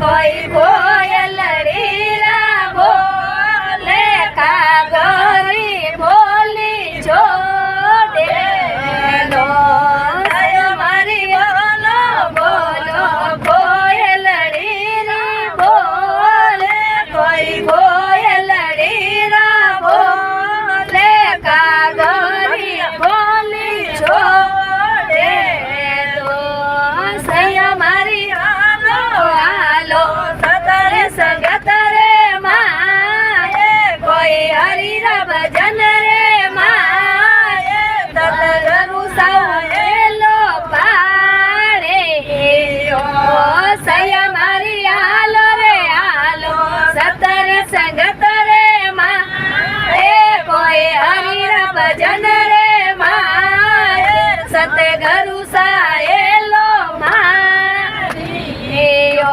કોઈ કોયલડી રા બોલે કાગરી બોલી જોડે નો મારી બોલો બોલો કોયલડી રા બોલે કોઈ કોયલડી રા બોલે કાગરી બોલી જોડે નો સૈયા મારી હાલો હાલો સતરે સંગત રે માએ કોઈ હરિરા ભજન રે માએ તતરુ સાવેલો પાડે ઓ સૈયા મારી હાલો રે હાલો સતરે સંગત રે માએ કોઈ હરિરા ભજન રે માએ સતગરુ સાયેલો મારી ઓ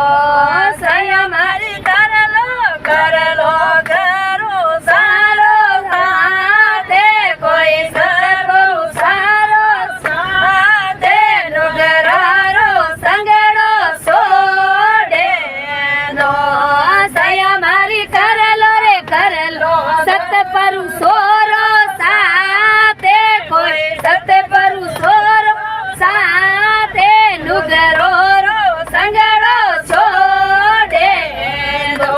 સૈયા મારી કરલો કરલો કરો સારો સાથે કોઈ સતગુરુ સારો સાથે નુગરારો સંગડો સોડે નો સૈયા મારી કરલો રે કરલો સતપરુ સોરો સાથે કોઈ સતપરુ સોરો સાથે નુગરો સંગડો છોડે દો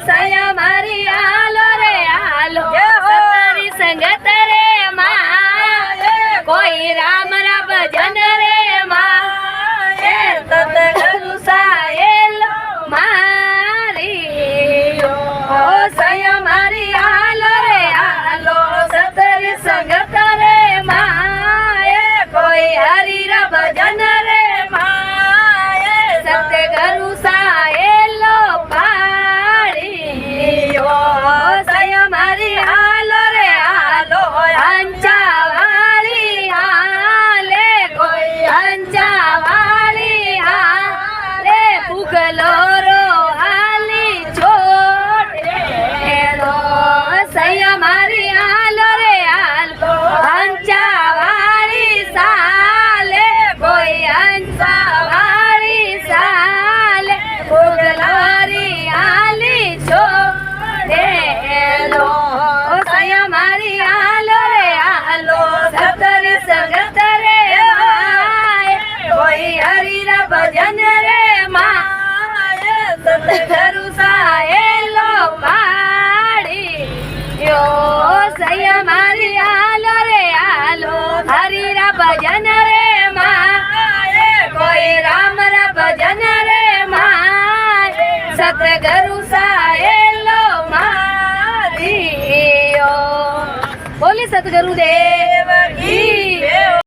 સૈયા મારી હાલો રે હાલો સતરી સંગત રે માએ કોઈ રામ રા ભજન રે માએ સતગુરુ સાયેલો મારી ઓ સૈયા મારી હાલો રે હાલો સતરી સંગત રે માએ કોઈ હરિરા ભજન રે માએ સતગુરુ સાયેલો પાડી ઓ સૈયા મારી હાલો રે હાલો હંચાવાળી હાલે કોઈ હંચાવાળી હાલે પુગલો રો હાલી છોડે રો સૈયા મારી હાલો રે હાલો હંચાવાળી સાલે કોઈ હંચાવાળી સાલે પુગલારી હાલી છોડે લો સૈયા મારી હાલો રે હાલો સતરે સંગત રે માએ કોઈ હરિરા ભજન રે માએ સતગુરુ સાયેલો પાડી યો સૈયા મારી હાલો રે હાલો હરિરા ભજન રે માએ કોઈ રામ રા ભજન રે માએ સતગુરુ સાયેલો મારી ઓ બોલી સતગુરુ દેવ કી